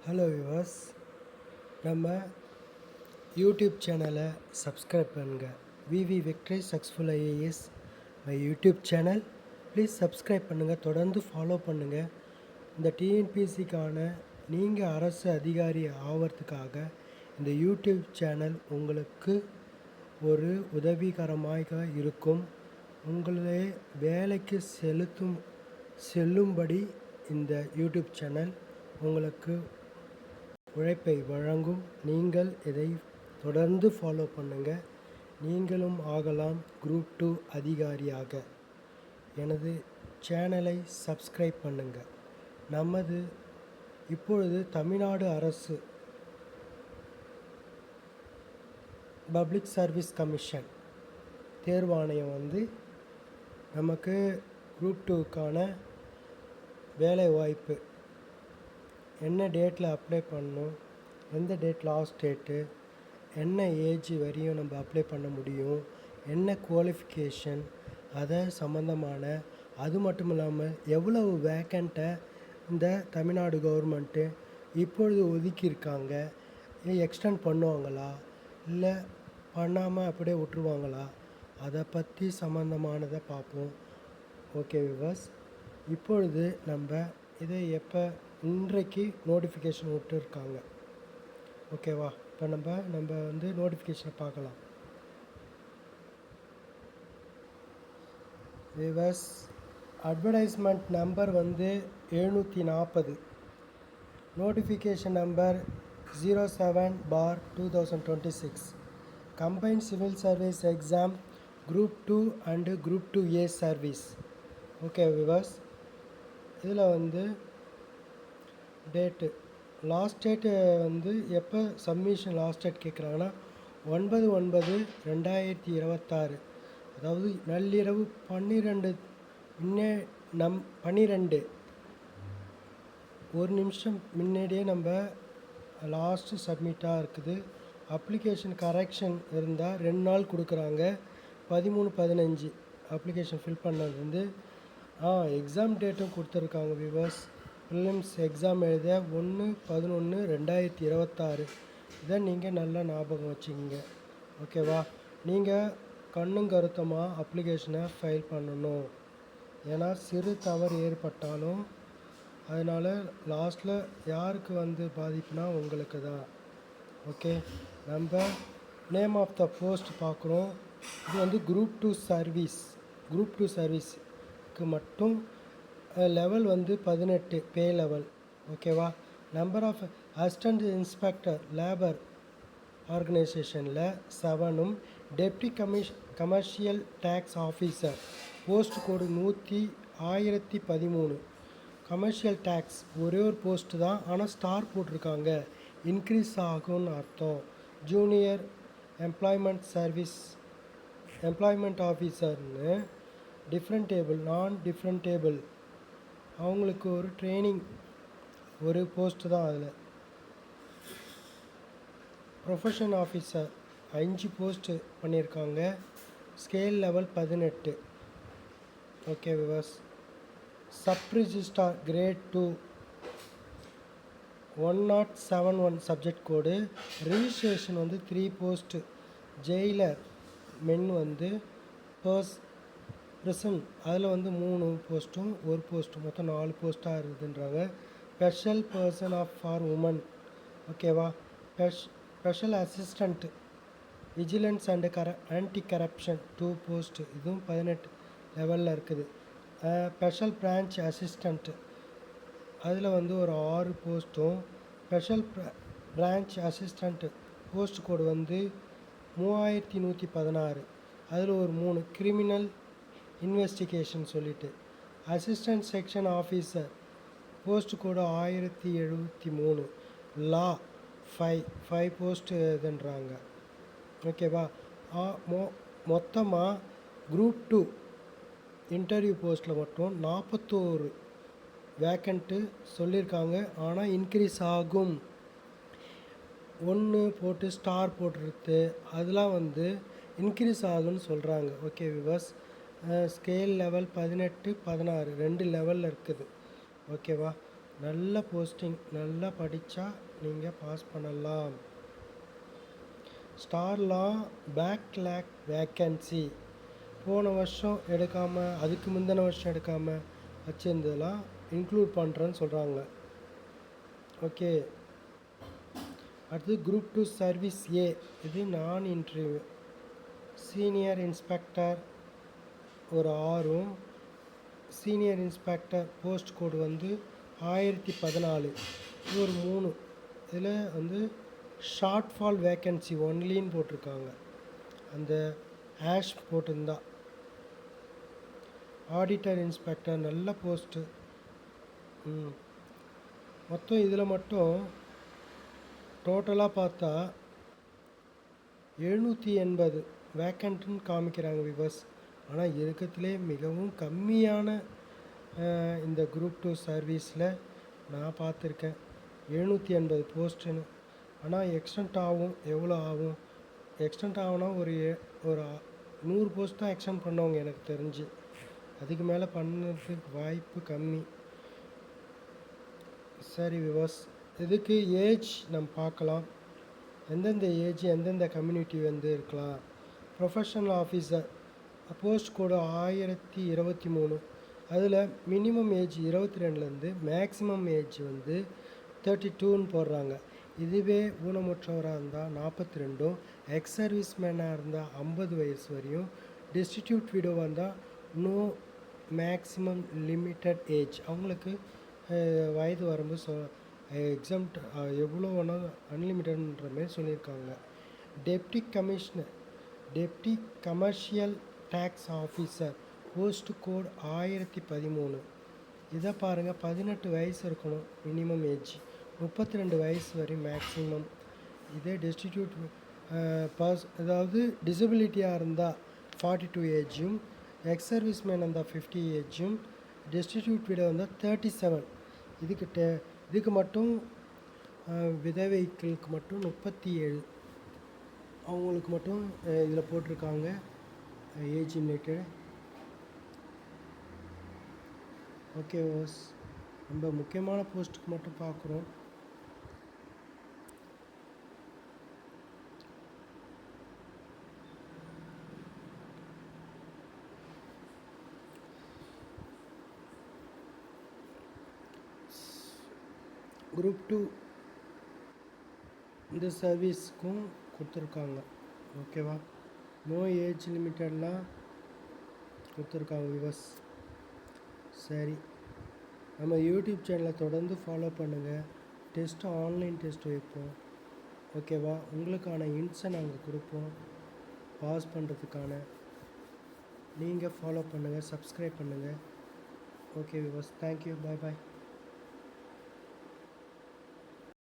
Hello viewers, நம்ம YouTube சேனலை subscribe பண்ணுங்கள். V V victory successful IAS my YouTube channel. Please subscribe பண்ணுங்கள், தொடர்ந்து ஃபாலோ பண்ணுங்கள். இந்த டிஎன்பிஎஸ்சிக்கான நீங்கள் அரசு அதிகாரி ஆகிறதுக்காக இந்த யூடியூப் சேனல் உங்களுக்கு ஒரு உதவிகரமாக இருக்கும். உங்களே வேலைக்கு செல்லும்படி இந்த யூடியூப் சேனல் உங்களுக்கு உழைப்பை வழங்கும். நீங்கள் இதை தொடர்ந்து ஃபாலோ பண்ணுங்கள். நீங்களும் ஆகலாம் குரூப் 2 அதிகாரியாக. எனது சேனலை சப்ஸ்கிரைப் பண்ணுங்கள். நமது இப்பொழுது தமிழ்நாடு அரசு பப்ளிக் சர்வீஸ் கமிஷன் தேர்வாணையம் நமக்கு குரூப் 2க்கான வேலை வாய்ப்பு என்ன டேட்டில் அப்ளை பண்ணணும், எந்த டேட் லாஸ்ட் டேட்டு, என்ன ஏஜ் வரையும் நம்ம அப்ளை பண்ண முடியும், என்ன குவாலிஃபிகேஷன், அதை சம்மந்தமான, அது மட்டும் இல்லாமல் எவ்வளவு வேக்கண்ட்டை இந்த தமிழ்நாடு கவர்மெண்ட்டு இப்பொழுது ஒதுக்கியிருக்காங்க, எக்ஸ்டெண்ட் பண்ணுவாங்களா இல்லை பண்ணாமல் அப்படியே விட்டுருவாங்களா, அதை பற்றி சம்மந்தமானதை பார்ப்போம். ஓகே வியூவர்ஸ், இப்பொழுது நம்ம இதை இன்றைக்கு நோட்டிஃபிகேஷன் விட்டுருக்காங்க. ஓகேவா? இப்போ நம்ம நோட்டிஃபிகேஷனை பார்க்கலாம். Viewers, advertisement number 740, notification number 07/2026, combined civil service exam group 2 and group 2A service. Okay viewers, இதில் டேட்டு லாஸ்ட் டேட்டு எப்போ சப்மிஷன் லாஸ்ட் டேட் கேட்குறாங்கன்னா 9/9/2026, அதாவது நள்ளிரவு 12 ஒரு நிமிஷம் முன்னாடியே நம்ம லாஸ்ட்டு சப்மிட்டாக இருக்குது. அப்ளிகேஷன் கரெக்ஷன் இருந்தால் 2 நாள் கொடுக்குறாங்க. 13/15 அப்ளிகேஷன் ஃபில் பண்ணது எக்ஸாம் டேட்டும் கொடுத்துருக்காங்க. வியூவர்ஸ், ப்ரிலிம்ஸ் எக்ஸாம் எழுத 1/11/2026. இதை நீங்கள் நல்லா ஞாபகம் வச்சுக்கிங்க. ஓகேவா? நீங்கள் கண்ணும் கருத்தமாக அப்ளிகேஷனை ஃபைல் பண்ணணும். ஏன்னா சிறு தவறு ஏற்பட்டாலும் அதனால் லாஸ்ட்டில் யாருக்கு பாதிப்புனா உங்களுக்கு தான். ஓகே, நம்ம நேம் ஆஃப் த போஸ்ட் பார்க்குறோம். இது குரூப் 2 சர்வீஸ். குரூப் 2 சர்வீஸ்க்கு மட்டும் லெவல் 18 பே லெவல். ஓகேவா? Number of assistant inspector labour ஆர்கனைசேஷனில் 7, deputy commercial tax officer post code 1013. Commercial tax ஒரே ஒரு போஸ்ட்டு தான், ஆனால் ஸ்டார் போட்டிருக்காங்க, இன்க்ரீஸ் ஆகும்னு அர்த்தம். ஜூனியர் எம்ப்ளாய்மெண்ட் ஆஃபீஸர்னு டிஃப்ரெண்ட் டேபிள், நான் டிஃப்ரெண்ட் டேபிள், அவங்களுக்கு ஒரு ட்ரைனிங், ஒரு போஸ்ட்டு தான். அதில் ப்ரொஃபஷன் ஆஃபீஸர் 5 போஸ்ட்டு பண்ணியிருக்காங்க. Scale level 18. Okay viewers, sub registrar grade 2 1071 subject code. Registration 3 post. Jailer men prison அதில் 3 போஸ்ட்டும் ஒரு போஸ்ட்டு, மொத்தம் 4 போஸ்ட்டாக இருக்குதுன்றாங்க. Special person for woman. ஓகேவா? Special assistant vigilance and anti corruption 2 post, இதுவும் 18 லெவலில் இருக்குது. ஸ்பெஷல் பிரான்ச் அசிஸ்டண்ட் அதில் ஒரு 6 போஸ்ட்டும். Special branch assistant post code 3116, அதில் ஒரு 3. கிரிமினல் இன்வெஸ்டிகேஷன் சொல்லிட்டு assistant section officer post code 1073. Law 5 post இதுன்றாங்க. ஓகேவா? மொத்தமாக குரூப் 2 இன்டர்வியூ போஸ்ட்டில் மட்டும் 41 வேக்கண்ட்டு சொல்லியிருக்காங்க. ஆனால் இன்க்ரீஸ் ஆகும். 1 போட்டு ஸ்டார் போட்டுருது, அதெல்லாம் இன்க்ரீஸ் ஆகும்னு சொல்கிறாங்க. ஓகே விவர்ஸ், ஸ்கேல் லெவல் 18, 16 2 லெவலில் இருக்குது. ஓகேவா? நல்ல போஸ்டிங், நல்லா படித்தா நீங்கள் பாஸ் பண்ணலாம். ஸ்டார்லா பேக்லாக் வேக்கன்சி, போன வருஷம் எடுக்காமல் அதுக்கு முந்தின வருஷம் எடுக்காமல் வச்சுருந்ததெல்லாம் இன்க்ளூட் பண்ணுறேன்னு சொல்கிறாங்க. ஓகே, அடுத்து குரூப் 2 சர்வீஸ் ஏ, இது நான் இன்டர்வியூ. சீனியர் இன்ஸ்பெக்டர் ஒரு 6, சீனியர் இன்ஸ்பெக்டர் போஸ்ட் கோடு வந்து 1014, இது ஒரு 3. இதில் வந்து ஷார்ட் ஃபால் வேக்கன்சி ஒன்லின்னு போட்டிருக்காங்க, அந்த ஹேஷ் போட்டிருந்தா. ஆடிட்டர் இன்ஸ்பெக்டர் நல்ல போஸ்ட்டு. மொத்தம் இதில் மட்டும் டோட்டலாக பார்த்தா 780 வேக்கண்ட்டுன்னு காமிக்கிறாங்க விவர்ஸ். ஆனால் இருக்கிறதுலே மிகவும் கம்மியான இந்த குரூப் 2 சர்வீஸில் நான் பார்த்துருக்கேன் 780 போஸ்ட்டுன்னு. ஆனால் எக்ஸ்டெண்ட் ஆகும், எவ்வளோ ஆகும்? எக்ஸ்டெண்ட் ஆகுனா ஒரு 100 போஸ்ட் தான் எக்ஸ்டெண்ட் பண்ணவங்க எனக்கு தெரிஞ்சு. அதுக்கு மேலே பண்ணுறதுக்கு வாய்ப்பு கம்மி. சரி விவர்ஸ், இதுக்கு ஏஜ் நம்ம பார்க்கலாம். எந்தெந்த ஏஜ் எந்தெந்த கம்யூனிட்டி வந்து இருக்கலாம். ப்ரொஃபஷனல் ஆஃபீஸர் போஸ்ட் கோடு 1023, அதில் மினிமம் ஏஜ் 22லேருந்து மேக்ஸிமம் ஏஜ் வந்து 32ன்னு போடுறாங்க. இதுவே ஊனமுற்றவராக இருந்தால் 42, எக்ஸ் சர்வீஸ் மேனாக இருந்தால் 50 வயசு வரையும், டிஸ்டிடியூட் விடோவாக இருந்தால் நோ மேக்ஸிமம் லிமிட்டட் ஏஜ், அவங்களுக்கு வயது வரம்பு எக்ஸாம்ட் எவ்வளோ வேணால் அன்லிமிட்டட்ன்ற மாரி சொல்லியிருக்காங்க. Deputy commercial tax officer post code 1013, இதை பாருங்கள், 18 வயசு இருக்கணும் மினிமம் ஏஜ், 32 வயசு வரை மேக்ஸிமம். இதே டிஸ்டிடியூட் அதாவது டிசபிலிட்டியாக இருந்தால் 42 ஏஜும், எக்ஸ் சர்வீஸ் மேன் இருந்தால் 50 ஏஜும், டிஸ்டிடியூட் விட வந்தால் 37. இதுக்கு மட்டும் விதவைகளுக்கு மட்டும் 37, அவங்களுக்கு மட்டும் இதில் போட்டிருக்காங்க ஏஜ் லிமிட்டட். ஓகே வாஸ், நம்ம முக்கியமான போஸ்ட்டுக்கு மட்டும் பார்க்குறோம். குரூப் 2 இந்த சர்வீஸ்க்கும் கொடுத்துருக்காங்க. ஓகேவா, நோ ஏஜ் லிமிட்டட்லாம் கொடுத்துருக்காங்க விவர்ஸ். சரி, நம்ம யூடியூப் சேனலை தொடர்ந்து ஃபாலோ பண்ணுங்கள். டெஸ்ட்டு ஆன்லைன் டெஸ்ட் வைப்போம். ஓகேவா, உங்களுக்கான ஹிண்ட்ஸை நாங்கள் கொடுப்போம் பாஸ் பண்ணுறதுக்கான. நீங்கள் ஃபாலோ பண்ணுங்கள், சப்ஸ்கிரைப் பண்ணுங்கள். ஓகே விவர்ஸ், தேங்க்யூ, பாய் பாய்.